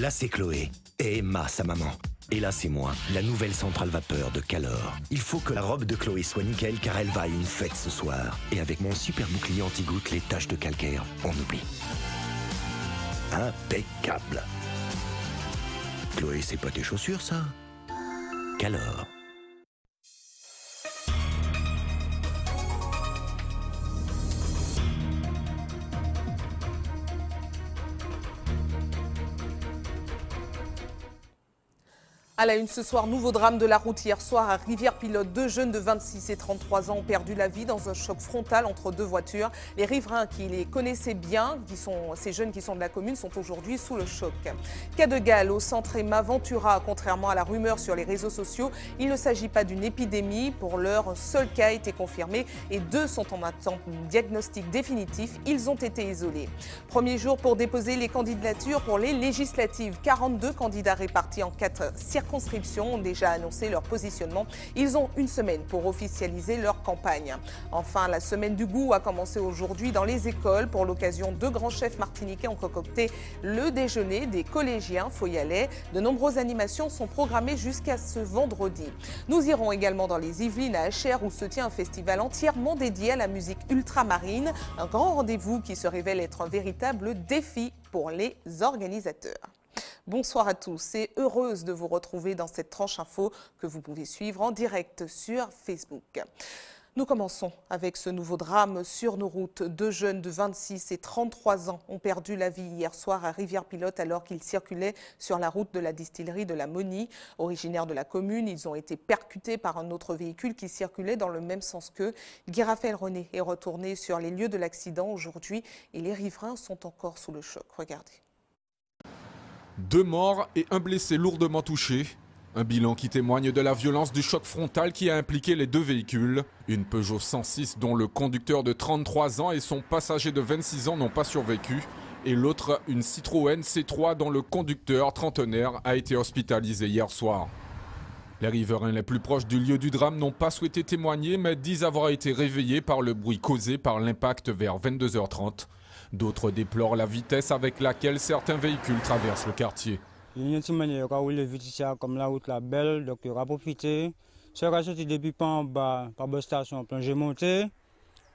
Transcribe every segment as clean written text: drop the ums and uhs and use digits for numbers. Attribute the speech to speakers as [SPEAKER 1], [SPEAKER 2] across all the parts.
[SPEAKER 1] Là, c'est Chloé. Et Emma, sa maman. Et là, c'est moi, la nouvelle centrale vapeur de Calor. Il faut que la robe de Chloé soit nickel car elle va à une fête ce soir. Et avec mon super bouclier anti-goutte, les taches de calcaire, on oublie. Impeccable. Chloé, c'est pas tes chaussures, ça? Calor.
[SPEAKER 2] À la une ce soir, nouveau drame de la route hier soir à Rivière-Pilote. 2 jeunes de 26 et 33 ans ont perdu la vie dans un choc frontal entre 2 voitures. Les riverains qui les connaissaient bien, ces jeunes qui sont de la commune, sont aujourd'hui sous le choc. Cas de Galles au centre Emma Ventura. Contrairement à la rumeur sur les réseaux sociaux, il ne s'agit pas d'une épidémie. Pour l'heure, un seul cas a été confirmé et 2 sont en attente d'un diagnostic définitif. Ils ont été isolés. Premier jour pour déposer les candidatures pour les législatives. 42 candidats répartis en 4 circonscriptions ont déjà annoncé leur positionnement. Ils ont une semaine pour officialiser leur campagne. Enfin, la semaine du goût a commencé aujourd'hui dans les écoles. Pour l'occasion, 2 grands chefs martiniquais ont concocté le déjeuner des collégiens foyalais. De nombreuses animations sont programmées jusqu'à ce vendredi. Nous irons également dans les Yvelines à Achères où se tient un festival entièrement dédié à la musique ultramarine. Un grand rendez-vous qui se révèle être un véritable défi pour les organisateurs. Bonsoir à tous et heureuse de vous retrouver dans cette tranche info que vous pouvez suivre en direct sur Facebook. Nous commençons avec ce nouveau drame sur nos routes. 2 jeunes de 26 et 33 ans ont perdu la vie hier soir à Rivière-Pilote alors qu'ils circulaient sur la route de la distillerie de la Monie. Originaires de la commune, ils ont été percutés par un autre véhicule qui circulait dans le même sens qu'eux. Guy Raphaël René est retourné sur les lieux de l'accident aujourd'hui et les riverains sont encore sous le choc. Regardez.
[SPEAKER 3] 2 morts et 1 blessé lourdement touché. Un bilan qui témoigne de la violence du choc frontal qui a impliqué les 2 véhicules. Une Peugeot 106 dont le conducteur de 33 ans et son passager de 26 ans n'ont pas survécu. Et l'autre, une Citroën C3 dont le conducteur trentenaire a été hospitalisé hier soir. Les riverains les plus proches du lieu du drame n'ont pas souhaité témoigner mais disent avoir été réveillés par le bruit causé par l'impact vers 22h30. D'autres déplorent la vitesse avec laquelle certains véhicules traversent le quartier.
[SPEAKER 4] Il y a une semaine, il y aura le vitesse comme la route la belle, donc il y aura profité. Si on sorti depuis pas en bas, par la station, j'ai monté.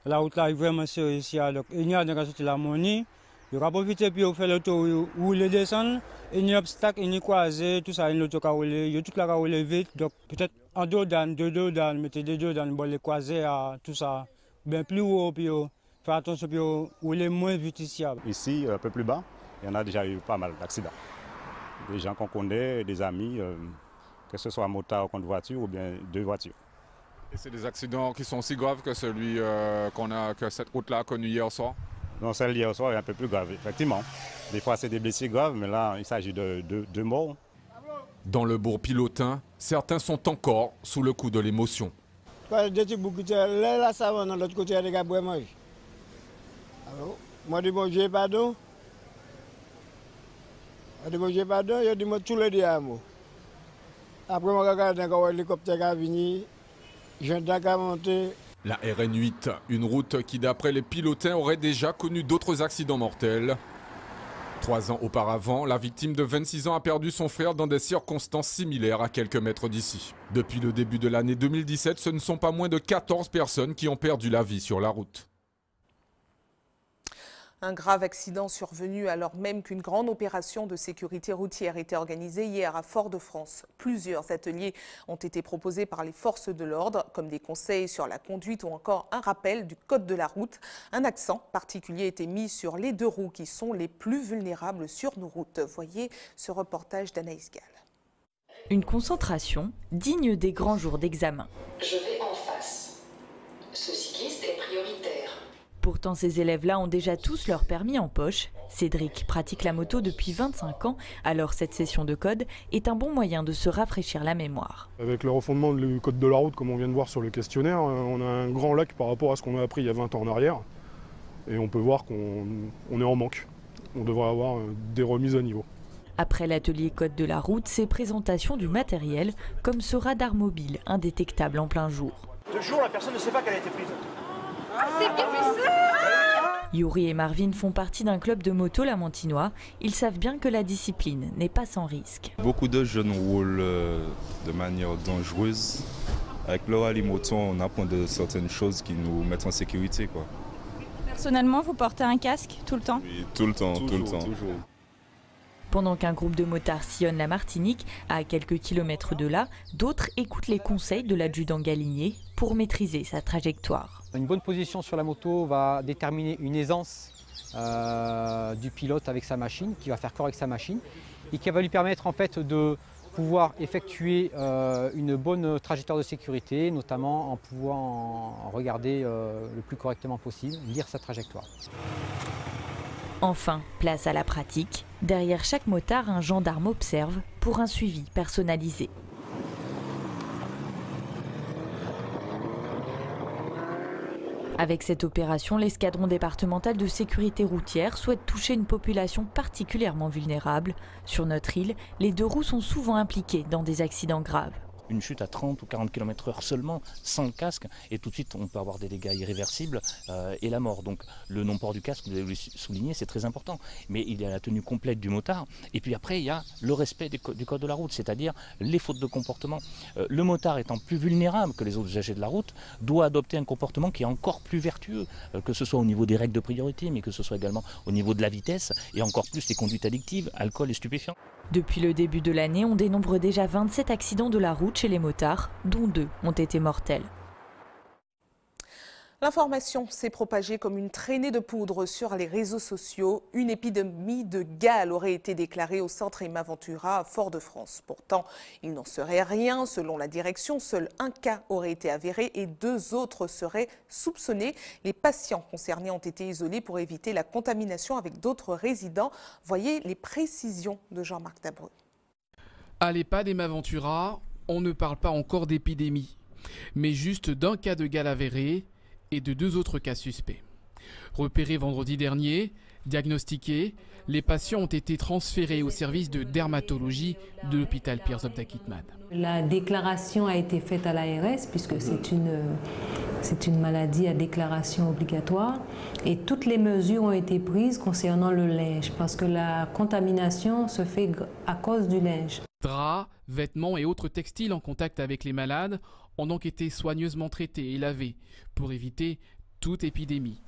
[SPEAKER 4] La route là est vraiment sérieuse ici, donc il y a des sorti la Monie. Il y aura profité puis on fait le tour où il descend. Il y a obstacle, il y a croisé, tout ça, il y a il y a toute la roule vite. Donc peut-être en 2 dan, mettez des 2 dan, les croiser, tout ça, bien plus haut puis. Faire attention où il est moins vite ici.
[SPEAKER 5] Ici, un peu plus bas, il y en a déjà eu pas mal d'accidents. Des gens qu'on connaît, des amis, que ce soit motard contre voiture ou bien 2 voitures.
[SPEAKER 3] Et c'est des accidents qui sont aussi graves que celui que cette route-là a connu hier soir?
[SPEAKER 5] Non, celle d'hier soir est un peu plus grave, effectivement. Des fois, c'est des blessés graves, mais là, il s'agit de 2 morts.
[SPEAKER 3] Dans le bourg pilotin, certains sont encore sous le coup de l'émotion.
[SPEAKER 6] Moi, je dis bon Dieu, pardon. Je dis bon Dieu, pardon. Je dis moi tous les diamants. Après, je regarde un hélicoptère qui est venu. Je suis monté.
[SPEAKER 3] La RN8, une route qui, d'après les pilotins, aurait déjà connu d'autres accidents mortels. 3 ans auparavant, la victime de 26 ans a perdu son frère dans des circonstances similaires à quelques mètres d'ici. Depuis le début de l'année 2017, ce ne sont pas moins de 14 personnes qui ont perdu la vie sur la route.
[SPEAKER 2] Un grave accident survenu alors même qu'une grande opération de sécurité routière était organisée hier à Fort-de-France. Plusieurs ateliers ont été proposés par les forces de l'ordre, comme des conseils sur la conduite ou encore un rappel du code de la route. Un accent particulier était mis sur les 2 roues qui sont les plus vulnérables sur nos routes. Voyez ce reportage d'Anaïs Gall.
[SPEAKER 7] Une concentration digne des grands jours d'examen.
[SPEAKER 8] Je vais en face. Ce cycliste est prioritaire.
[SPEAKER 7] Pourtant, ces élèves-là ont déjà tous leur permis en poche. Cédric pratique la moto depuis 25 ans, alors cette session de code est un bon moyen de se rafraîchir la mémoire.
[SPEAKER 9] Avec le refondement du code de la route, comme on vient de voir sur le questionnaire, on a un grand lac par rapport à ce qu'on a appris il y a 20 ans en arrière. Et on peut voir qu'on est en manque. On devrait avoir des remises à niveau.
[SPEAKER 7] Après l'atelier code de la route, c'est présentation du matériel, comme ce radar mobile indétectable en plein jour.
[SPEAKER 10] De jour, la personne ne sait pas qu'elle a été prise.
[SPEAKER 11] Ah, c'est bien plus ça.
[SPEAKER 7] Yuri et Marvin font partie d'un club de moto lamantinois. Ils savent bien que la discipline n'est pas sans risque.
[SPEAKER 10] Beaucoup de jeunes roulent de manière dangereuse. Avec le rallye moto, on apprend de certaines choses qui nous mettent en sécurité, quoi.
[SPEAKER 11] Personnellement, vous portez un casque tout le temps?
[SPEAKER 10] Oui, tout le temps, toujours.
[SPEAKER 7] Pendant qu'un groupe de motards sillonne la Martinique, à quelques kilomètres de là, d'autres écoutent les conseils de l'adjudant Galinier pour maîtriser sa trajectoire.
[SPEAKER 12] Une bonne position sur la moto va déterminer une aisance du pilote avec sa machine, qui va faire corps avec sa machine, et qui va lui permettre en fait de pouvoir effectuer une bonne trajectoire de sécurité, notamment en pouvant regarder le plus correctement possible, lire sa trajectoire.
[SPEAKER 7] Enfin, place à la pratique. Derrière chaque motard, un gendarme observe pour un suivi personnalisé. Avec cette opération, l'escadron départemental de sécurité routière souhaite toucher une population particulièrement vulnérable. Sur notre île, les deux roues sont souvent impliqués dans des accidents graves.
[SPEAKER 13] Une chute à 30 ou 40 km/h seulement, sans le casque, et tout de suite on peut avoir des dégâts irréversibles et la mort. Donc le non-port du casque, vous l'avez souligné, c'est très important. Mais il y a la tenue complète du motard, et puis après il y a le respect du code de la route, c'est-à-dire les fautes de comportement. Le motard étant plus vulnérable que les autres usagers de la route, doit adopter un comportement qui est encore plus vertueux, que ce soit au niveau des règles de priorité, mais que ce soit également au niveau de la vitesse, et encore plus les conduites addictives, alcool et stupéfiants.
[SPEAKER 7] Depuis le début de l'année, on dénombre déjà 27 accidents de la route chez les motards, dont 2 ont été mortels.
[SPEAKER 2] L'information s'est propagée comme une traînée de poudre sur les réseaux sociaux. Une épidémie de gale aurait été déclarée au centre Imaventura à Fort-de-France. Pourtant, il n'en serait rien. Selon la direction, seul un cas aurait été avéré et 2 autres seraient soupçonnés. Les patients concernés ont été isolés pour éviter la contamination avec d'autres résidents. Voyez les précisions de Jean-Marc Dabreux.
[SPEAKER 14] À l'EHPAD Imaventura, on ne parle pas encore d'épidémie, mais juste d'un cas de gale avéré et de 2 autres cas suspects. Repérés vendredi dernier, diagnostiqués, les patients ont été transférés au service de dermatologie de l'hôpital Pierre Zobda-Kitman.
[SPEAKER 15] La déclaration a été faite à l'ARS puisque c'est une maladie à déclaration obligatoire et toutes les mesures ont été prises concernant le linge parce que la contamination se fait à cause du linge.
[SPEAKER 14] Draps, vêtements et autres textiles en contact avec les malades ont donc été soigneusement traités et lavés pour éviter toute épidémie.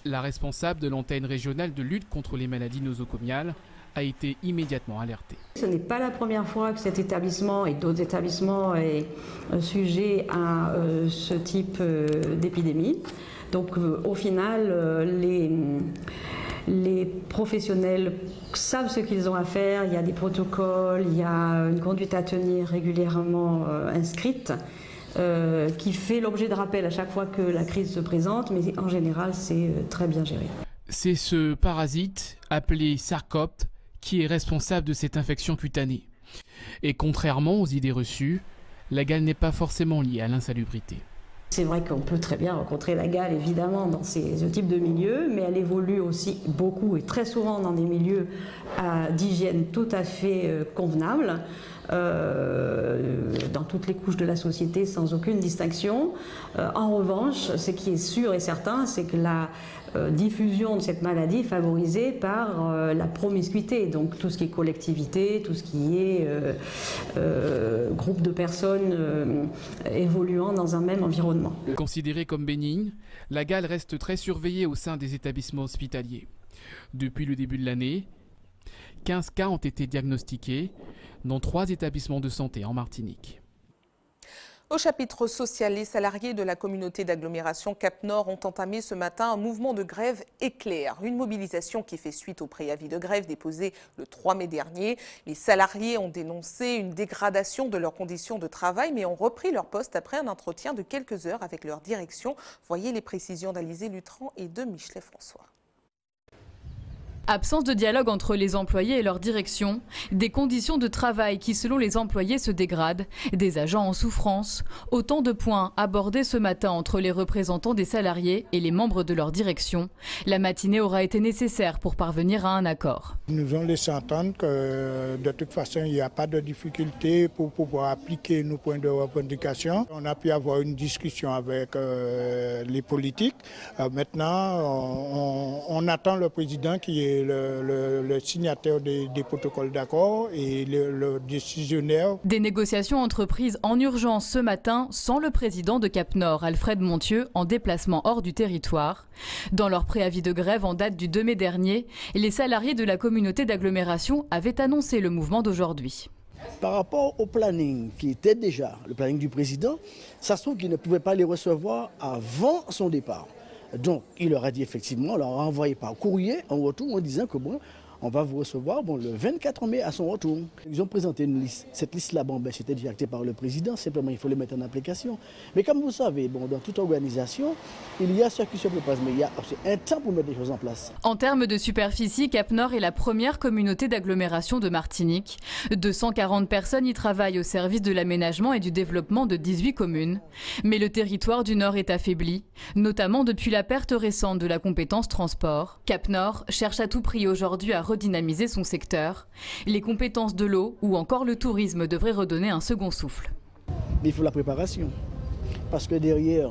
[SPEAKER 14] La responsable de l'antenne régionale de lutte contre les maladies nosocomiales a été immédiatement alertée.
[SPEAKER 16] Ce n'est pas la première fois que cet établissement et d'autres établissements est sujet à ce type d'épidémie. Donc au final, les professionnels savent ce qu'ils ont à faire, il y a des protocoles, il y a une conduite à tenir régulièrement inscrite qui fait l'objet de rappels à chaque fois que la crise se présente, mais en général c'est très bien géré.
[SPEAKER 14] C'est ce parasite appelé sarcopte qui est responsable de cette infection cutanée. Et contrairement aux idées reçues, la gale n'est pas forcément liée à l'insalubrité.
[SPEAKER 16] C'est vrai qu'on peut très bien rencontrer la gale, évidemment, dans ce type de milieu, mais elle évolue aussi beaucoup et très souvent dans des milieux d'hygiène tout à fait convenables, dans toutes les couches de la société, sans aucune distinction. En revanche, ce qui est sûr et certain, c'est que la diffusion de cette maladie est favorisée par la promiscuité, donc tout ce qui est collectivité, tout ce qui est groupe de personnes évoluant dans un même environnement.
[SPEAKER 14] Considérée comme bénigne, la gale reste très surveillée au sein des établissements hospitaliers. Depuis le début de l'année, 15 cas ont été diagnostiqués dans 3 établissements de santé en Martinique.
[SPEAKER 2] Au chapitre social, les salariés de la communauté d'agglomération Cap-Nord ont entamé ce matin un mouvement de grève éclair. Une mobilisation qui fait suite au préavis de grève déposé le 3 mai dernier. Les salariés ont dénoncé une dégradation de leurs conditions de travail, mais ont repris leur poste après un entretien de quelques heures avec leur direction. Voyez les précisions d'Alizé Lutran et de Michelet François.
[SPEAKER 17] Absence de dialogue entre les employés et leur direction, des conditions de travail qui selon les employés se dégradent, des agents en souffrance, autant de points abordés ce matin entre les représentants des salariés et les membres de leur direction. La matinée aura été nécessaire pour parvenir à un accord.
[SPEAKER 6] Ils nous ont laissé entendre que de toute façon il n'y a pas de difficulté pour pouvoir appliquer nos points de revendication. On a pu avoir une discussion avec les politiques. Maintenant on attend le président qui est le signataire des protocoles d'accord et le décisionnaire.
[SPEAKER 17] Des négociations entreprises en urgence ce matin sans le président de Cap-Nord, Alfred Montieu, en déplacement hors du territoire. Dans leur préavis de grève en date du 2 mai dernier, les salariés de la communauté d'agglomération avaient annoncé le mouvement d'aujourd'hui.
[SPEAKER 18] Par rapport au planning qui était déjà le planning du président, ça se trouve qu'il ne pouvait pas les recevoir avant son départ. Donc, il leur a dit effectivement, on leur a envoyé par courrier en retour en disant que bon, on va vous recevoir le 24 mai à son retour. Ils ont présenté une liste. Cette liste-là, c'était déjà acté par le président, simplement il faut les mettre en application. Mais comme vous savez, dans toute organisation, il y a ceux qui se proposent, mais il y a un temps pour mettre des choses en place.
[SPEAKER 17] En termes de superficie, Cap-Nord est la première communauté d'agglomération de Martinique. 240 personnes y travaillent au service de l'aménagement et du développement de 18 communes. Mais le territoire du Nord est affaibli, notamment depuis la perte récente de la compétence transport. Cap-Nord cherche à tout prix aujourd'hui à redynamiser son secteur. Les compétences de l'eau ou encore le tourisme devraient redonner un second souffle.
[SPEAKER 18] Mais il faut la préparation, parce que derrière,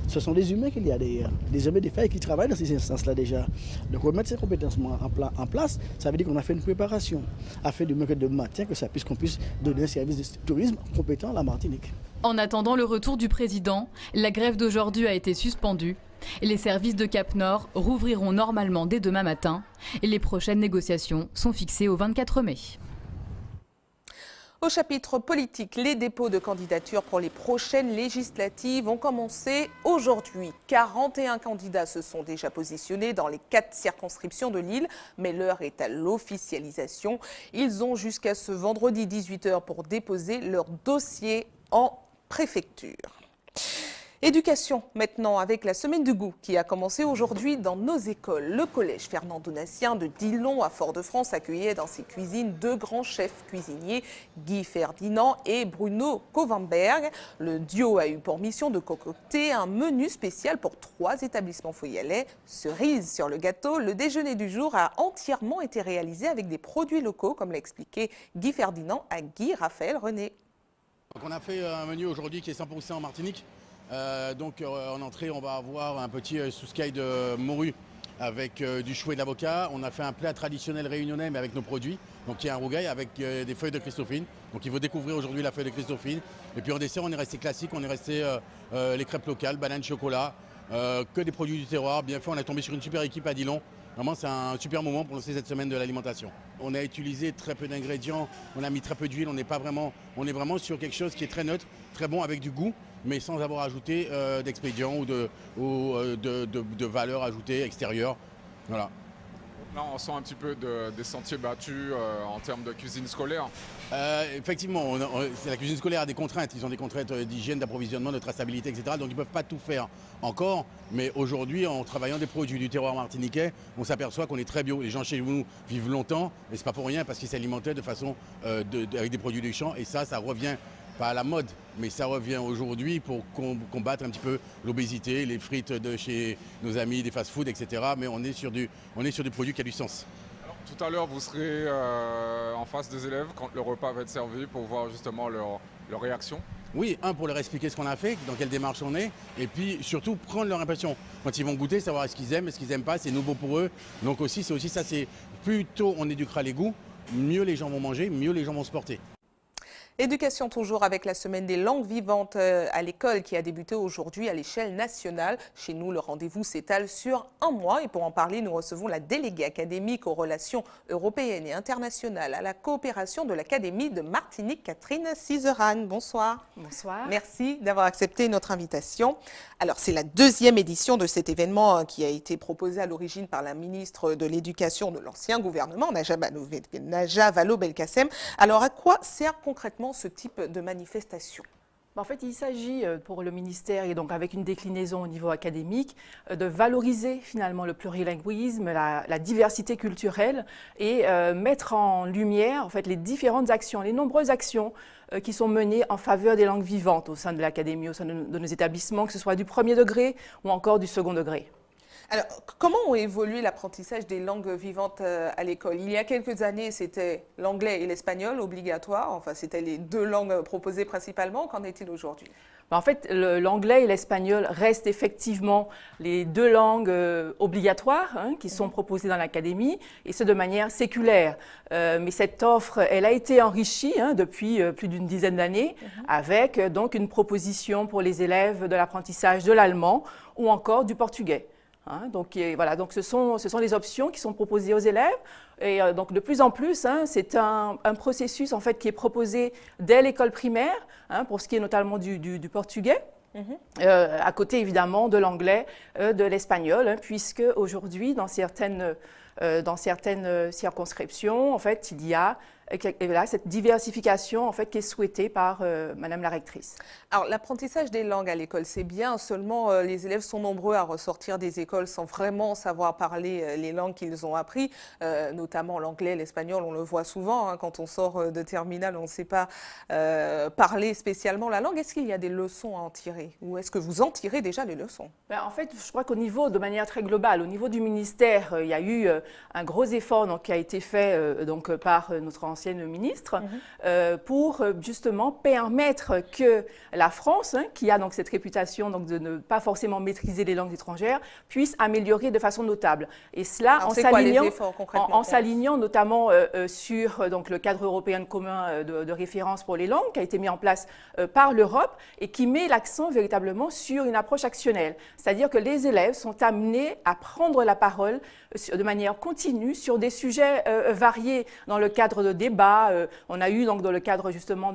[SPEAKER 18] ce sont des humains qu'il y a derrière, des hommes et des femmes qui travaillent dans ces instances-là déjà. Donc remettre ces compétences en place, ça veut dire qu'on a fait une préparation, afin de que demain matin, qu'on puisse donner un service de tourisme compétent à la Martinique.
[SPEAKER 17] En attendant le retour du président, la grève d'aujourd'hui a été suspendue. Les services de Cap-Nord rouvriront normalement dès demain matin. Les prochaines négociations sont fixées au 24 mai.
[SPEAKER 2] Au chapitre politique, les dépôts de candidatures pour les prochaines législatives ont commencé aujourd'hui. 41 candidats se sont déjà positionnés dans les 4 circonscriptions de l'île, mais l'heure est à l'officialisation. Ils ont jusqu'à ce vendredi 18h pour déposer leur dossier en préfecture. Éducation maintenant avec la semaine du goût qui a commencé aujourd'hui dans nos écoles. Le collège Fernand Donatien de Dillon à Fort-de-France accueillait dans ses cuisines 2 grands chefs cuisiniers, Guy Ferdinand et Bruno Covanberg. Le duo a eu pour mission de concocter un menu spécial pour 3 établissements foyalais. Cerise sur le gâteau, le déjeuner du jour a entièrement été réalisé avec des produits locaux, comme l'a expliqué Guy Ferdinand à Guy Raphaël René.
[SPEAKER 19] Donc on a fait un menu aujourd'hui qui est 100% en Martinique. En entrée, on va avoir un petit souscaille de morue avec du chou et de l'avocat. On a fait un plat traditionnel réunionnais mais avec nos produits. Donc il y a un rougail avec des feuilles de Christophine. Donc il faut découvrir aujourd'hui la feuille de Christophine. Et puis en dessert, on est resté classique. On est resté les crêpes locales, bananes, chocolat, que des produits du terroir. Bien fait, on est tombé sur une super équipe à Dillon. Vraiment, c'est un super moment pour lancer cette semaine de l'alimentation. On a utilisé très peu d'ingrédients, on a mis très peu d'huile, on est vraiment sur quelque chose qui est très neutre, très bon avec du goût, mais sans avoir ajouté d'expédients ou de valeurs ajoutées extérieures. Voilà.
[SPEAKER 3] Là, on sent un petit peu des sentiers battus en termes de cuisine scolaire.
[SPEAKER 19] Effectivement, la cuisine scolaire a des contraintes. Ils ont des contraintes d'hygiène, d'approvisionnement, de traçabilité, etc. Donc ils ne peuvent pas tout faire encore. Mais aujourd'hui, en travaillant des produits du terroir martiniquais, on s'aperçoit qu'on est très bio. Les gens chez nous vivent longtemps, et c'est pas pour rien parce qu'ils s'alimentaient de façon avec des produits du champ. Et ça revient pas à la mode, mais ça revient aujourd'hui pour combattre un petit peu l'obésité, les frites de chez nos amis, des fast-food, etc. Mais on est sur du produit qui a du sens.
[SPEAKER 3] Alors, tout à l'heure, vous serez en face des élèves quand le repas va être servi pour voir justement leur réaction.
[SPEAKER 19] Oui, pour leur expliquer ce qu'on a fait, dans quelle démarche on est, et puis surtout prendre leur impression. Quand ils vont goûter, savoir ce qu'ils aiment, ce qu'ils n'aiment pas, c'est nouveau pour eux. Donc aussi, c'est ça, c'est plus tôt on éduquera les goûts, mieux les gens vont manger, mieux les gens vont se porter.
[SPEAKER 2] Éducation toujours avec la semaine des langues vivantes à l'école qui a débuté aujourd'hui à l'échelle nationale. Chez nous, le rendez-vous s'étale sur un mois et pour en parler, nous recevons la déléguée académique aux relations européennes et internationales à la coopération de l'Académie de Martinique, Catherine Cizeran. Bonsoir.
[SPEAKER 20] Bonsoir.
[SPEAKER 2] Merci d'avoir accepté notre invitation. Alors, c'est la 2e édition de cet événement qui a été proposé à l'origine par la ministre de l'Éducation de l'ancien gouvernement, Najat Vallaud-Belkacem. Alors, à quoi sert concrètement ce type de manifestation?
[SPEAKER 20] En fait, il s'agit pour le ministère, et donc avec une déclinaison au niveau académique, de valoriser finalement le plurilinguisme, la diversité culturelle et mettre en lumière en fait, les différentes actions, les nombreuses actions qui sont menées en faveur des langues vivantes au sein de l'académie, au sein de nos établissements, que ce soit du premier degré ou encore du second degré.
[SPEAKER 2] Alors, comment ont évolué l'apprentissage des langues vivantes à l'école? Il y a quelques années, c'était l'anglais et l'espagnol obligatoires. Enfin, c'était les deux langues proposées principalement. Qu'en est-il aujourd'hui?
[SPEAKER 20] En fait, l'anglais et l'espagnol restent effectivement les deux langues obligatoires qui sont proposées dans l'académie, et ce de manière séculaire. Mais cette offre, elle a été enrichie depuis plus d'une dizaine d'années avec donc une proposition pour les élèves de l'apprentissage de l'allemand ou encore du portugais. Donc voilà, donc ce sont les options qui sont proposées aux élèves, et donc de plus en plus, c'est un processus en fait qui est proposé dès l'école primaire, pour ce qui est notamment du portugais. À côté évidemment de l'anglais, de l'espagnol, puisque aujourd'hui dans certaines circonscriptions, en fait, il y a cette diversification en fait, qui est souhaitée par Madame la rectrice.
[SPEAKER 2] Alors l'apprentissage des langues à l'école, c'est bien, seulement les élèves sont nombreux à ressortir des écoles sans vraiment savoir parler les langues qu'ils ont appris, notamment l'anglais, l'espagnol, on le voit souvent, quand on sort de terminale, on ne sait pas parler spécialement la langue. Est-ce qu'il y a des leçons à en tirer, ou est-ce que vous en tirez déjà des leçons?
[SPEAKER 20] En fait, je crois qu'au niveau, de manière très globale, au niveau du ministère, il y a eu un gros effort donc, qui a été fait par notre ancienne ministre pour justement permettre que la France, qui a donc cette réputation donc, de ne pas forcément maîtriser les langues étrangères, puisse améliorer de façon notable. Et cela en s'alignant notamment sur donc, le cadre européen commun de référence pour les langues qui a été mis en place par l'Europe et qui met l'accent véritablement sur une approche actionnelle. C'est-à-dire que les élèves sont amenés à prendre la parole de manière continue sur des sujets variés dans le cadre de débats. On a eu donc dans le cadre justement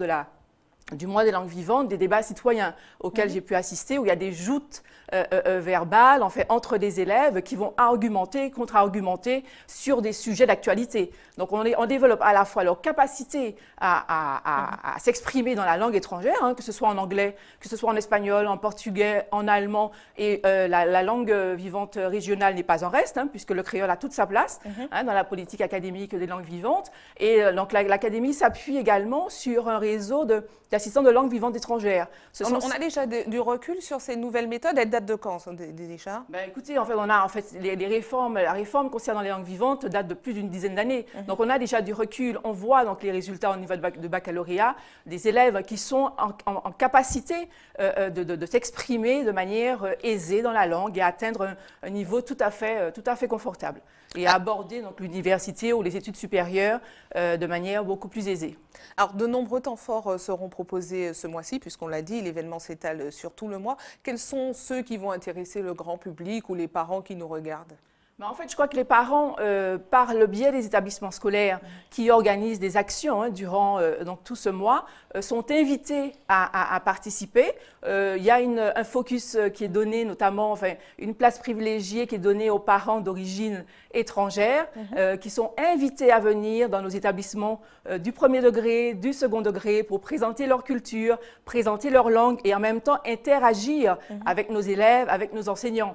[SPEAKER 20] du mois des langues vivantes, des débats citoyens auxquels j'ai pu assister, où il y a des joutes verbales en fait, entre des élèves qui vont argumenter, contre-argumenter sur des sujets d'actualité. Donc on développe à la fois leur capacité à s'exprimer dans la langue étrangère, que ce soit en anglais, que ce soit en espagnol, en portugais, en allemand, et la langue vivante régionale n'est pas en reste, puisque le créole a toute sa place dans la politique académique des langues vivantes. Et donc l'académie s'appuie également sur un réseau d'assistants de langues vivantes étrangères.
[SPEAKER 2] On a déjà du recul sur ces nouvelles méthodes. Elles datent de quand déjà?
[SPEAKER 20] Écoutez, en fait, les réformes, la réforme concernant les langues vivantes date de plus d'une dizaine d'années. Donc on a déjà du recul. On voit donc les résultats au niveau de baccalauréat, des élèves qui sont en capacité de s'exprimer de manière aisée dans la langue et atteindre un niveau tout à fait confortable. Et à aborder l'université ou les études supérieures de manière beaucoup plus aisée.
[SPEAKER 2] Alors, de nombreux temps forts seront proposés ce mois-ci, puisqu'on l'a dit, l'événement s'étale sur tout le mois. Quels sont ceux qui vont intéresser le grand public ou les parents qui nous regardent?
[SPEAKER 20] En fait, je crois que les parents, par le biais des établissements scolaires qui organisent des actions durant donc, tout ce mois, sont invités à participer. Il y a un focus qui est donné, notamment une place privilégiée qui est donnée aux parents d'origine étrangère, qui sont invités à venir dans nos établissements du premier degré, du second degré, pour présenter leur culture, présenter leur langue et en même temps interagir avec nos élèves, avec nos enseignants.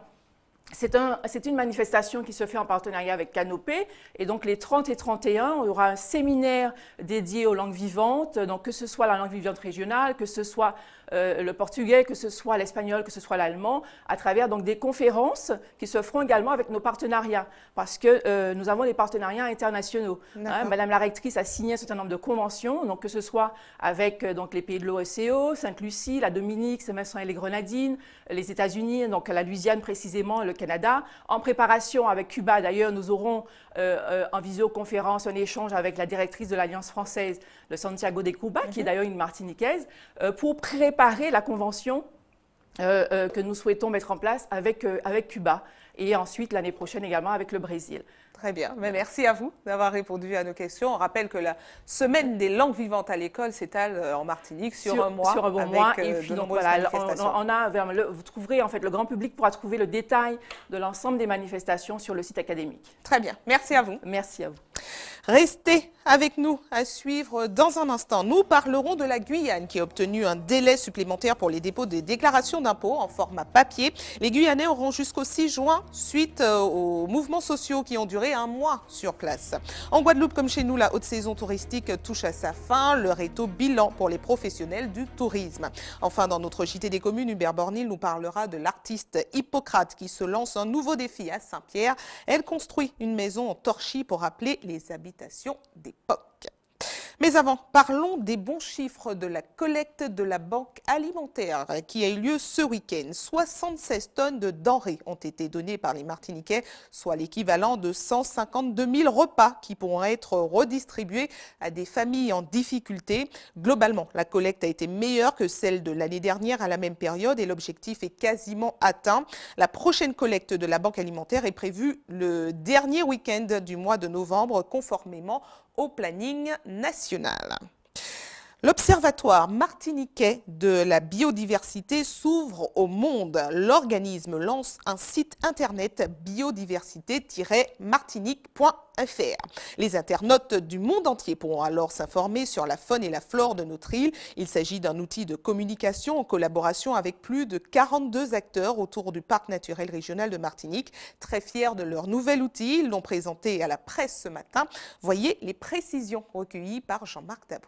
[SPEAKER 20] C'est une manifestation qui se fait en partenariat avec Canopé, et donc les 30 et 31, il y aura un séminaire dédié aux langues vivantes, donc que ce soit la langue vivante régionale, que ce soit le portugais, que ce soit l'espagnol, que ce soit l'allemand, à travers donc des conférences qui se feront également avec nos partenariats, parce que nous avons des partenariats internationaux. Madame la rectrice a signé un certain nombre de conventions, donc que ce soit avec donc, les pays de l'OSCE, Sainte-Lucie, la Dominique, Saint-Vincent et les Grenadines, les États-Unis, donc la Louisiane précisément, le Canada. En préparation avec Cuba, d'ailleurs, nous aurons en visioconférence un échange avec la directrice de l'Alliance française de Santiago de Cuba, qui est d'ailleurs une Martiniquaise, pour préparer la convention que nous souhaitons mettre en place avec Cuba, et ensuite l'année prochaine également avec le Brésil.
[SPEAKER 2] Très bien. Mais merci à vous d'avoir répondu à nos questions. On rappelle que la semaine des langues vivantes à l'école s'étale en Martinique sur un mois.
[SPEAKER 20] Sur un bon mois. Et puis donc voilà, vous trouverez, en fait, le grand public pourra trouver le détail de l'ensemble des manifestations sur le site académique.
[SPEAKER 2] Très bien. Merci à vous.
[SPEAKER 20] Merci à vous.
[SPEAKER 2] Restez avec nous à suivre dans un instant. Nous parlerons de la Guyane qui a obtenu un délai supplémentaire pour les dépôts des déclarations d'impôts en format papier. Les Guyanais auront jusqu'au 6 juin suite aux mouvements sociaux qui ont duré un mois sur place. En Guadeloupe, comme chez nous, la haute saison touristique touche à sa fin. L'heure est au bilan pour les professionnels du tourisme. Enfin, dans notre JT des communes, Hubert Bornil nous parlera de l'artiste Hippocrate qui se lance un nouveau défi à Saint-Pierre. Elle construit une maison en torchis pour rappeler les habitations d'époque. Mais avant, parlons des bons chiffres de la collecte de la Banque alimentaire qui a eu lieu ce week-end. 76 tonnes de denrées ont été données par les Martiniquais, soit l'équivalent de 152 000 repas qui pourront être redistribués à des familles en difficulté. Globalement, la collecte a été meilleure que celle de l'année dernière à la même période et l'objectif est quasiment atteint. La prochaine collecte de la Banque alimentaire est prévue le dernier week-end du mois de novembre, conformément au planning national. L'Observatoire martiniquais de la biodiversité s'ouvre au monde. L'organisme lance un site internet biodiversité-martinique.fr. Les internautes du monde entier pourront alors s'informer sur la faune et la flore de notre île. Il s'agit d'un outil de communication en collaboration avec plus de 42 acteurs autour du parc naturel régional de Martinique. Très fiers de leur nouvel outil, ils l'ont présenté à la presse ce matin. Voyez les précisions recueillies par Jean-Marc Dabrou.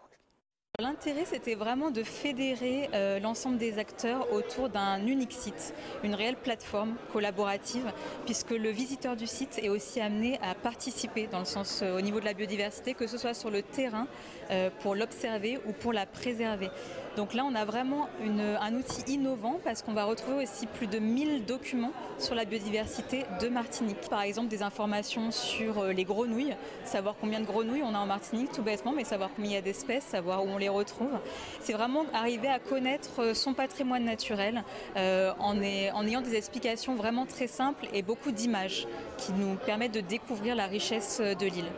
[SPEAKER 21] L'intérêt, c'était vraiment de fédérer l'ensemble des acteurs autour d'un unique site, une réelle plateforme collaborative, puisque le visiteur du site est aussi amené à participer dans le sens au niveau de la biodiversité, que ce soit sur le terrain pour l'observer ou pour la préserver. Donc là, on a vraiment un outil innovant parce qu'on va retrouver aussi plus de 1000 documents sur la biodiversité de Martinique. Par exemple, des informations sur les grenouilles, savoir combien de grenouilles on a en Martinique tout bêtement, mais savoir combien il y a d'espèces, savoir où on les retrouve. C'est vraiment arriver à connaître son patrimoine naturel en ayant des explications vraiment très simples et beaucoup d'images qui nous permettent de découvrir la richesse de l'île.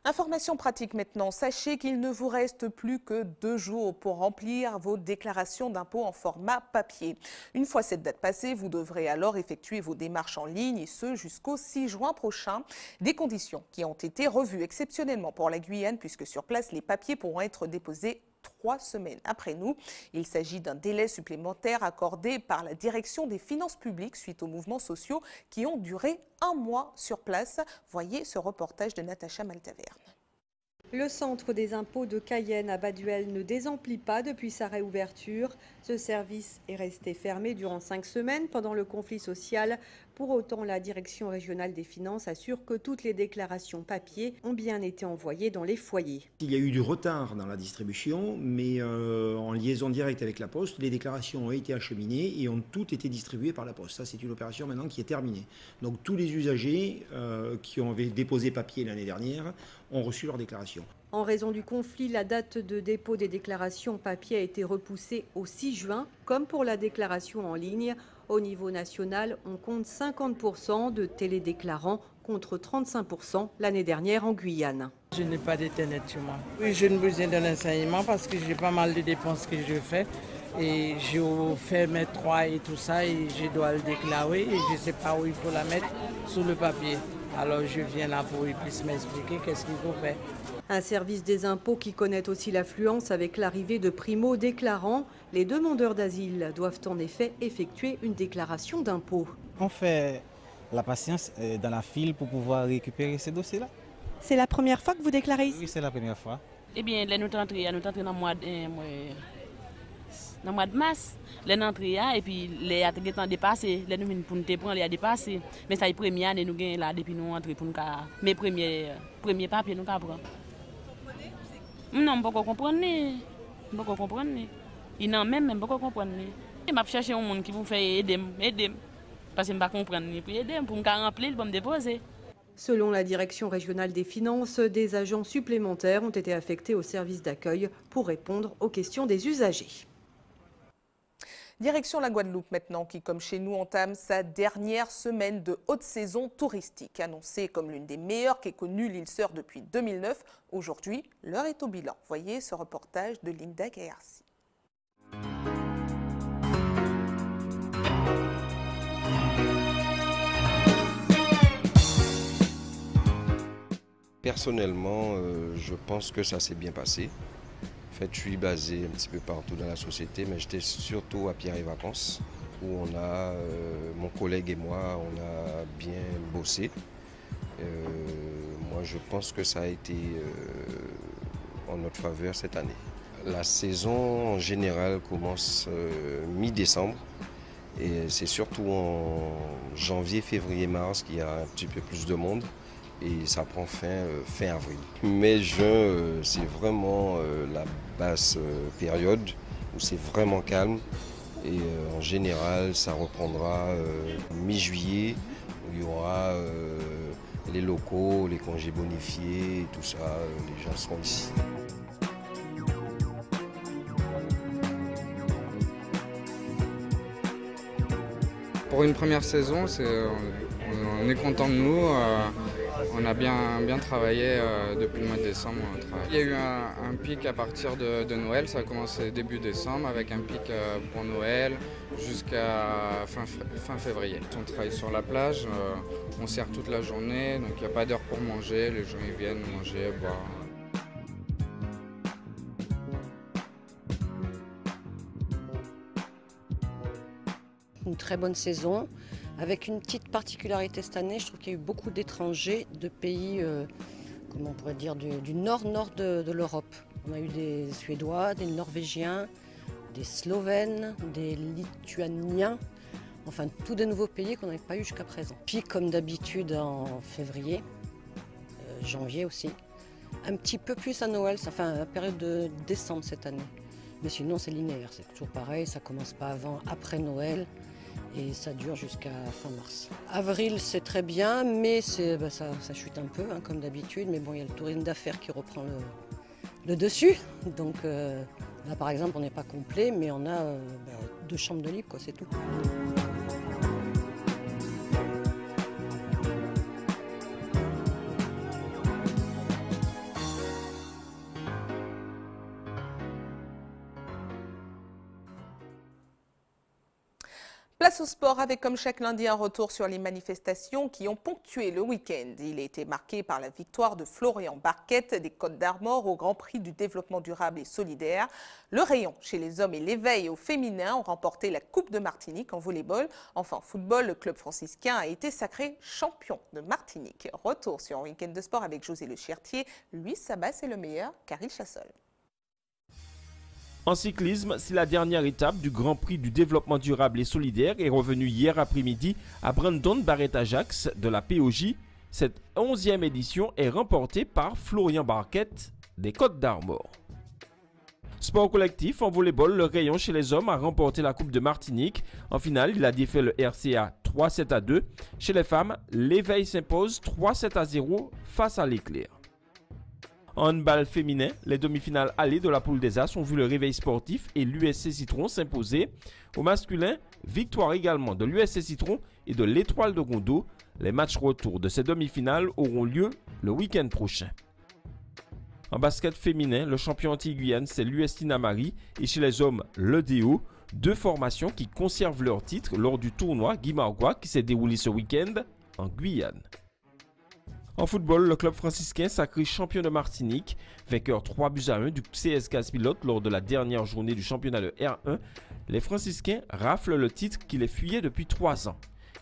[SPEAKER 2] Information pratique maintenant, sachez qu'il ne vous reste plus que 2 jours pour remplir vos déclarations d'impôts en format papier. Une fois cette date passée, vous devrez alors effectuer vos démarches en ligne et ce jusqu'au 6 juin prochain. Des conditions qui ont été revues exceptionnellement pour la Guyane puisque sur place, les papiers pourront être déposés 3 semaines après nous. Il s'agit d'un délai supplémentaire accordé par la direction des finances publiques suite aux mouvements sociaux qui ont duré 1 mois sur place. Voyez ce reportage de Natacha Maltaverne.
[SPEAKER 22] Le centre des impôts de Cayenne à Baduel ne désemplit pas depuis sa réouverture. Ce service est resté fermé durant 5 semaines pendant le conflit social. Pour autant, la direction régionale des finances assure que toutes les déclarations papier ont bien été envoyées dans les foyers.
[SPEAKER 23] Il y a eu du retard dans la distribution, mais en liaison directe avec la Poste, les déclarations ont été acheminées et ont toutes été distribuées par la Poste. Ça, c'est une opération maintenant qui est terminée. Donc tous les usagers qui ont déposé papier l'année dernière ont reçu leur déclaration.
[SPEAKER 22] En raison du conflit, la date de dépôt des déclarations papier a été repoussée au 6 juin, comme pour la déclaration en ligne. Au niveau national, on compte 50% de télédéclarants contre 35% l'année dernière en Guyane.
[SPEAKER 24] Je n'ai pas d'internet sur moi. Oui, j'ai besoin d'un enseignement parce que j'ai pas mal de dépenses que je fais. Et j'ai fait mes 3 et tout ça et je dois le déclarer et je ne sais pas où il faut la mettre sur le papier. Alors je viens là pour qu'ils puissent m'expliquer qu'est-ce qu'il faut faire.
[SPEAKER 22] Un service des impôts qui connaît aussi l'affluence avec l'arrivée de primo-déclarants. Les demandeurs d'asile doivent en effet effectuer une déclaration d'impôt.
[SPEAKER 25] On fait la patience dans la file pour pouvoir récupérer ces dossiers-là.
[SPEAKER 22] C'est la première fois que vous déclarez ici?
[SPEAKER 25] Oui, c'est la première fois.
[SPEAKER 26] Eh bien, nous sommes entrés dans le mois de mars, les entrées et puis les temps dépassés, les nous pour nous prendre les dépassés. Mais ça est première année nous gagnons là depuis nous entrer pour nous mes premiers papiers nous prendre. Non, pas comprendre. Pas comprendre. Il n'en même pas comprendre. Je vais chercher un monde qui vous fait aider parce que je ne comprends pas pour aider pour me remplir pour me déposer.
[SPEAKER 22] Selon la direction régionale des finances, des agents supplémentaires ont été affectés au service d'accueil pour répondre aux questions des usagers.
[SPEAKER 2] Direction la Guadeloupe maintenant, qui comme chez nous entame sa dernière semaine de haute saison touristique. Annoncée comme l'une des meilleures qu'ait connue l'île Sœur depuis 2009, aujourd'hui, l'heure est au bilan. Voyez ce reportage de Linda Gaersi.
[SPEAKER 1] Personnellement, je pense que ça s'est bien passé. En fait, je suis basé un petit peu partout dans la société, mais j'étais surtout à Pierre et Vacances, où on a, mon collègue et moi, on a bien bossé. Moi, je pense que ça a été en notre faveur cette année. La saison, en général, commence mi-décembre. Et c'est surtout en janvier, février, mars qu'il y a un petit peu plus de monde. Et ça prend fin avril. Mai-juin, c'est vraiment la basse période où c'est vraiment calme. Et en général, ça reprendra mi-juillet, où il y aura les locaux, les congés bonifiés, tout ça, les gens seront ici.
[SPEAKER 4] Pour une première saison, on est content de nous. On a bien travaillé depuis le mois de décembre. Il y a eu un pic à partir de Noël, ça a commencé début décembre avec un pic pour Noël jusqu'à fin février. On travaille sur la plage, on sert toute la journée, donc il n'y a pas d'heure pour manger, les gens ils viennent manger, boire.
[SPEAKER 5] Une très bonne saison, avec une petite particularité cette année, je trouve qu'il y a eu beaucoup d'étrangers de pays, comment on pourrait dire, du nord de l'Europe. On a eu des Suédois, des Norvégiens, des Slovènes, des Lituaniens, enfin tous des nouveaux pays qu'on n'avait pas eu jusqu'à présent. Puis comme d'habitude en février, janvier aussi, un petit peu plus à Noël, enfin à la période de décembre cette année. Mais sinon c'est linéaire, c'est toujours pareil, ça commence pas après Noël. Et ça dure jusqu'à fin mars. Avril, c'est très bien, mais ça chute un peu, comme d'habitude. Mais bon, il y a le tourisme d'affaires qui reprend le dessus. Donc là, par exemple, on n'est pas complet, mais on a 2 chambres de libre, c'est tout.
[SPEAKER 2] Place au sport avec comme chaque lundi un retour sur les manifestations qui ont ponctué le week-end. Il a été marqué par la victoire de Florian Barquette des Côtes d'Armor au Grand Prix du développement durable et solidaire. Le rayon chez les hommes et l'éveil au féminin ont remporté la Coupe de Martinique en volleyball. Enfin en football, le club franciscain a été sacré champion de Martinique. Retour sur un week-end de sport avec José Le Chirtier. Lui, Sabas est le meilleur, Caril Chassol.
[SPEAKER 8] En cyclisme, c'est la dernière étape du Grand Prix du développement durable et solidaire est revenue hier après-midi à Brandon Barrett-Ajax de la POJ. Cette 11e édition est remportée par Florian Barquette des Côtes d'Armor. Sport collectif en volleyball, le rayon chez les hommes a remporté la Coupe de Martinique. En finale, il a défait le RCA 3-7-2. Chez les femmes, l'éveil s'impose 3-7-0 face à l'éclair. En handball féminin, les demi-finales allées de la poule des As ont vu le réveil sportif et l'USC Citron s'imposer. Au masculin, victoire également de l'USC Citron et de l'Étoile de Gondo. Les matchs retour de ces demi-finales auront lieu le week-end prochain. En basket féminin, le champion anti-Guyane, c'est l'UST Namari et chez les hommes, le DO. 2 formations qui conservent leur titre lors du tournoi Guy Margois qui s'est déroulé ce week-end en Guyane. En football, le club franciscain sacré champion de Martinique, vainqueur 3-1 du CS Casse-Pilote lors de la dernière journée du championnat de R1. Les franciscains raflent le titre qui les fuyait depuis 3 ans.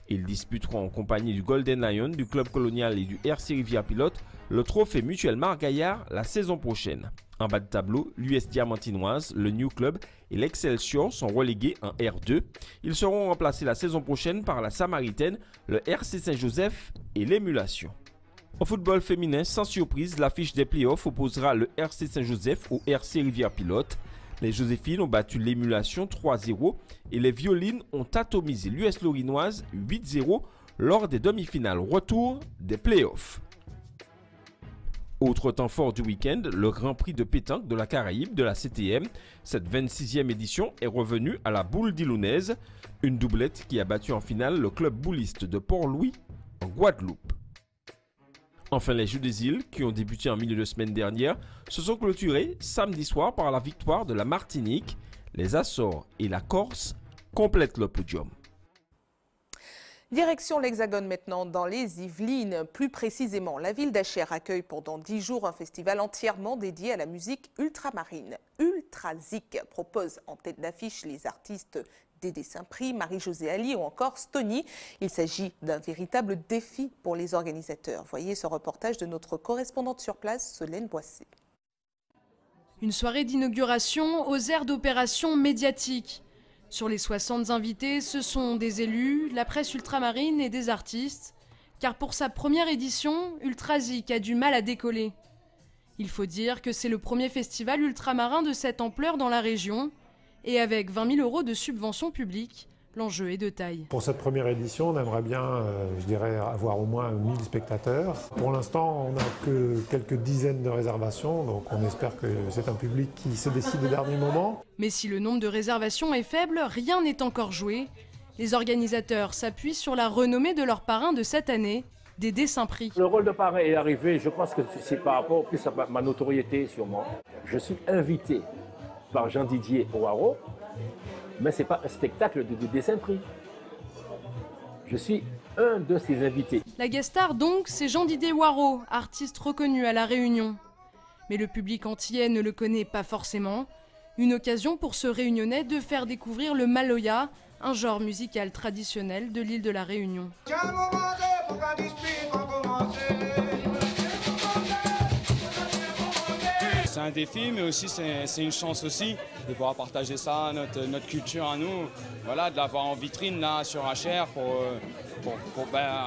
[SPEAKER 8] Ils disputeront en compagnie du Golden Lion, du club colonial et du RC Rivière Pilote le trophée Mutuel Margaillard la saison prochaine. En bas de tableau, l'US Diamantinoise, le New Club et l'Excelsior sont relégués en R2. Ils seront remplacés la saison prochaine par la Samaritaine, le RC Saint-Joseph et l'Émulation. En football féminin, sans surprise, l'affiche des playoffs opposera le RC Saint-Joseph au RC Rivière Pilote. Les Joséphines ont battu l'Émulation 3-0 et les Violines ont atomisé l'US Lorinoise 8-0 lors des demi-finales retour des playoffs. Autre temps fort du week-end, le Grand Prix de pétanque de la Caraïbe de la CTM. Cette 26e édition est revenue à la boule d'Ilounaise, une doublette qui a battu en finale le club bouliste de Port-Louis en Guadeloupe. Enfin, les Jeux des îles, qui ont débuté en milieu de semaine dernière, se sont clôturés samedi soir par la victoire de la Martinique. Les Açores et la Corse complètent le podium.
[SPEAKER 2] Direction l'Hexagone maintenant, dans les Yvelines. Plus précisément, la ville d'Achères accueille pendant 10 jours un festival entièrement dédié à la musique ultramarine. Ultrazik propose en tête d'affiche les artistes Dédé Saint-Prix, Marie-Josée Ali ou encore Stony. Il s'agit d'un véritable défi pour les organisateurs. Voyez ce reportage de notre correspondante sur place, Solène Boissé.
[SPEAKER 7] Une soirée d'inauguration aux aires d'opération médiatique. Sur les 60 invités, ce sont des élus, la presse ultramarine et des artistes. Car pour sa première édition, Ultrazik a du mal à décoller. Il faut dire que c'est le premier festival ultramarin de cette ampleur dans la région. Et avec 20 000 € de subventions publiques, l'enjeu est de taille.
[SPEAKER 9] Pour cette première édition, on aimerait bien, je dirais, avoir au moins 1000 spectateurs. Pour l'instant, on n'a que quelques dizaines de réservations, donc on espère que c'est un public qui se décide au dernier moment.
[SPEAKER 7] Mais si le nombre de réservations est faible, rien n'est encore joué. Les organisateurs s'appuient sur la renommée de leur parrain de cette année, Dédé Saint-Prix.
[SPEAKER 10] Le rôle de parrain est arrivé, je pense que c'est par rapport plus à ma notoriété sûrement. Je suis invité par Jean-Didier Waro, mais ce n'est pas un spectacle de Dédé Saint-Prix. Je suis un de ses invités.
[SPEAKER 7] La guest star donc, c'est Jean-Didier Waro, artiste reconnu à La Réunion. Mais le public antillais ne le connaît pas forcément. Une occasion pour ce Réunionnais de faire découvrir le maloya, un genre musical traditionnel de l'île de La Réunion.
[SPEAKER 11] C'est un défi, mais aussi c'est une chance aussi de pouvoir partager ça, notre culture à nous. Voilà, de l'avoir en vitrine là sur Achères pour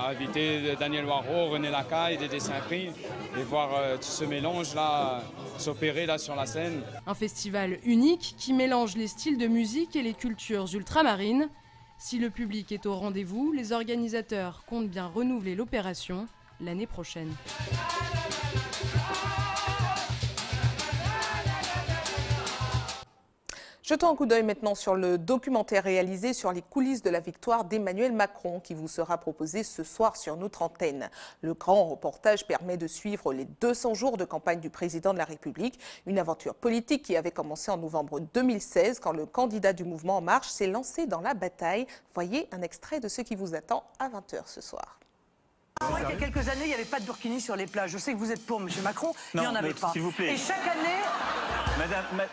[SPEAKER 11] inviter Daniel Waro, René Lacaille, Dédé Saint-Prix et voir tout ce mélange là s'opérer là sur la scène.
[SPEAKER 7] Un festival unique qui mélange les styles de musique et les cultures ultramarines. Si le public est au rendez-vous, les organisateurs comptent bien renouveler l'opération l'année prochaine.
[SPEAKER 2] Jetons un coup d'œil maintenant sur le documentaire réalisé sur les coulisses de la victoire d'Emmanuel Macron qui vous sera proposé ce soir sur notre antenne. Le grand reportage permet de suivre les 200 jours de campagne du président de la République, une aventure politique qui avait commencé en novembre 2016 quand le candidat du mouvement En Marche s'est lancé dans la bataille. Voyez un extrait de ce qui vous attend à 20 h ce soir.
[SPEAKER 12] Il y a quelques années, il n'y avait pas de burkini sur les plages. Je sais que vous êtes pour, M. Macron, mais il n'y en avait pas.
[SPEAKER 13] S'il vous plaît.
[SPEAKER 12] Et chaque année...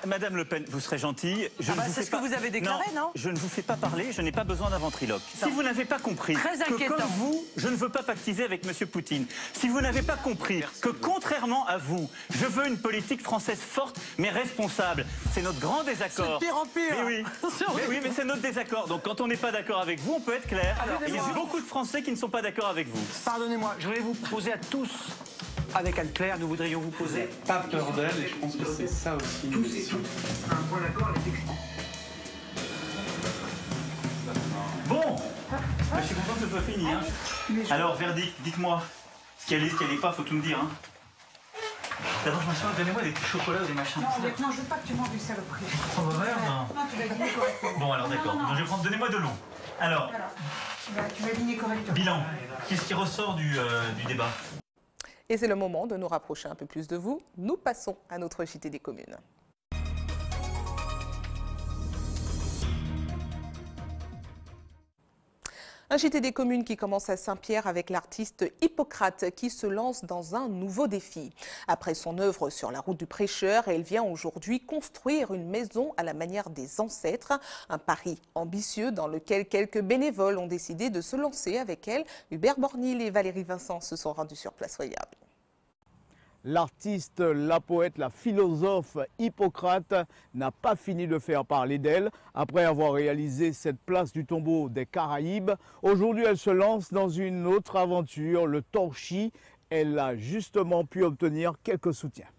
[SPEAKER 13] Madame Le Pen, vous serez gentille.
[SPEAKER 12] C'est ce que vous avez déclaré, non?
[SPEAKER 13] Je ne vous fais pas parler, je n'ai pas besoin d'un ventriloque. Si vous n'avez pas compris que comme vous, je ne veux pas pactiser avec M. Poutine, si vous n'avez pas compris que contrairement à vous, je veux une politique française forte mais responsable, c'est notre grand désaccord.
[SPEAKER 12] C'est de pire en pire.
[SPEAKER 13] Mais oui, mais c'est notre désaccord. Donc quand on n'est pas d'accord avec vous, on peut être clair. Il y a beaucoup de Français qui ne sont pas d'accord avec vous.
[SPEAKER 12] Pardonnez-moi, je voulais vous poser à tous, avec Anne-Claire, nous voudrions vous poser...
[SPEAKER 13] Pas peur d'elle, et je pense que c'est ça aussi.
[SPEAKER 12] Tous et toutes, un point d'accord avec l'extrême.
[SPEAKER 13] Bon, je suis content que ce soit fini. Hein. Alors, verdict, dites-moi. Ce qu'elle est, ce qu'elle n'est pas, faut tout me dire. Hein. D'abord, je me souviens, donnez-moi des petits chocolats ou des machins.
[SPEAKER 12] Non, je veux pas que tu manges du saloperie.
[SPEAKER 13] Oh, bah merde.
[SPEAKER 12] Non, tu vas dîner correctement.
[SPEAKER 13] Bon, alors d'accord. Donc, je vais prendre, donnez-moi de l'eau. Alors,
[SPEAKER 12] tu vas dîner correctement.
[SPEAKER 13] Bilan. Qu'est-ce qui ressort du débat?
[SPEAKER 2] Et c'est le moment de nous rapprocher un peu plus de vous. Nous passons à notre JT des communes. Un JT des communes qui commence à Saint-Pierre avec l'artiste Hippocrate qui se lance dans un nouveau défi. Après son œuvre sur la route du prêcheur, elle vient aujourd'hui construire une maison à la manière des ancêtres. Un pari ambitieux dans lequel quelques bénévoles ont décidé de se lancer avec elle. Hubert Bornil et Valérie Vincent se sont rendus sur place. Voyable.
[SPEAKER 27] L'artiste, la poète, la philosophe Hippocrate n'a pas fini de faire parler d'elle. Après avoir réalisé cette place du tombeau des Caraïbes, aujourd'hui elle se lance dans une autre aventure, le torchis. Elle a justement pu obtenir quelques soutiens.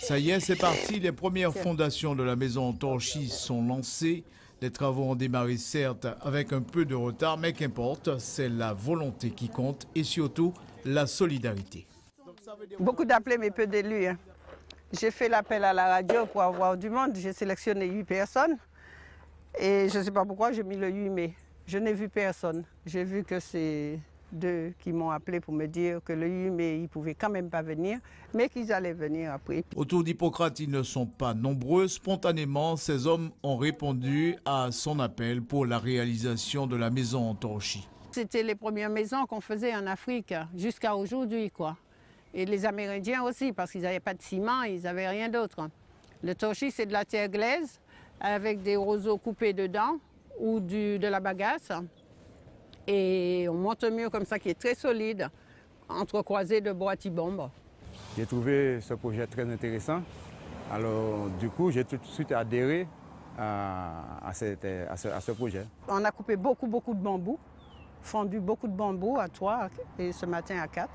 [SPEAKER 27] Ça y est, c'est parti. Les premières fondations de la maison torchis sont lancées. Les travaux ont démarré certes avec un peu de retard, mais qu'importe, c'est la volonté qui compte et surtout la solidarité.
[SPEAKER 28] Beaucoup d'appelés mais peu d'élus. Hein. J'ai fait l'appel à la radio pour avoir du monde. J'ai sélectionné 8 personnes et je ne sais pas pourquoi j'ai mis le 8 mai. Je n'ai vu personne. J'ai vu que c'est d'eux qui m'ont appelé pour me dire que le 8 mai, ils ne pouvaient quand même pas venir, mais qu'ils allaient venir après.
[SPEAKER 27] Autour d'Hippocrate, ils ne sont pas nombreux. Spontanément, ces hommes ont répondu à son appel pour la réalisation de la maison en torchis.
[SPEAKER 28] C'était les premières maisons qu'on faisait en Afrique, jusqu'à aujourd'hui, quoi. Et les Amérindiens aussi, parce qu'ils n'avaient pas de ciment, ils n'avaient rien d'autre. Le torchis, c'est de la terre glaise, avec des roseaux coupés dedans, ou de la bagasse. Et on monte un mur comme ça qui est très solide, entrecroisé de bois tibombe.
[SPEAKER 3] J'ai trouvé ce projet très intéressant. Alors du coup, j'ai tout de suite adhéré à ce projet.
[SPEAKER 28] On a coupé beaucoup de bambous, fendu beaucoup de bambous à 3 et ce matin à 4.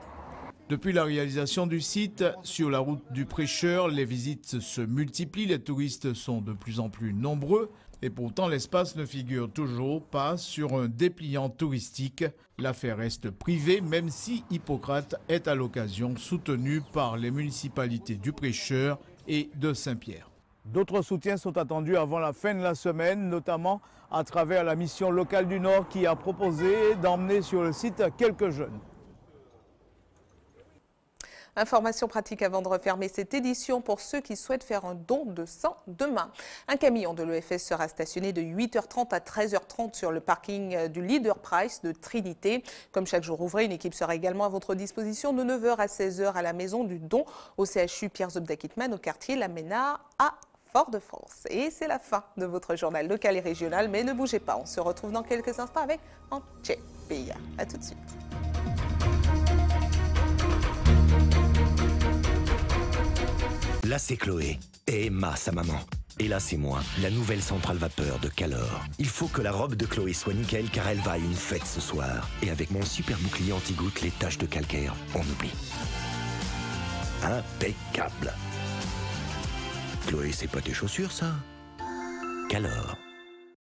[SPEAKER 27] Depuis la réalisation du site, sur la route du Prêcheur, les visites se multiplient, les touristes sont de plus en plus nombreux et pourtant l'espace ne figure toujours pas sur un dépliant touristique. L'affaire reste privée, même si Hippocrate est à l'occasion soutenu par les municipalités du Prêcheur et de Saint-Pierre. D'autres soutiens sont attendus avant la fin de la semaine, notamment à travers la mission locale du Nord qui a proposé d'emmener sur le site quelques jeunes.
[SPEAKER 2] Information pratique avant de refermer cette édition pour ceux qui souhaitent faire un don de sang demain. Un camion de l'EFS sera stationné de 8h30 à 13h30 sur le parking du Leader Price de Trinité. Comme chaque jour ouvré, une équipe sera également à votre disposition de 9h à 16h à la maison du don au CHU Pierre Zobda-Kitman au quartier La Ménard à Fort-de-France. Et c'est la fin de votre journal local et régional, mais ne bougez pas, on se retrouve dans quelques instants avec Antje Peya. A tout de suite.
[SPEAKER 6] Là, c'est Chloé et Emma, sa maman. Et là, c'est moi, la nouvelle centrale vapeur de Calor. Il faut que la robe de Chloé soit nickel car elle va à une fête ce soir. Et avec mon super bouclier anti-goutte, les taches de calcaire, on oublie. Impeccable. Chloé, c'est pas tes chaussures, ça? Calor.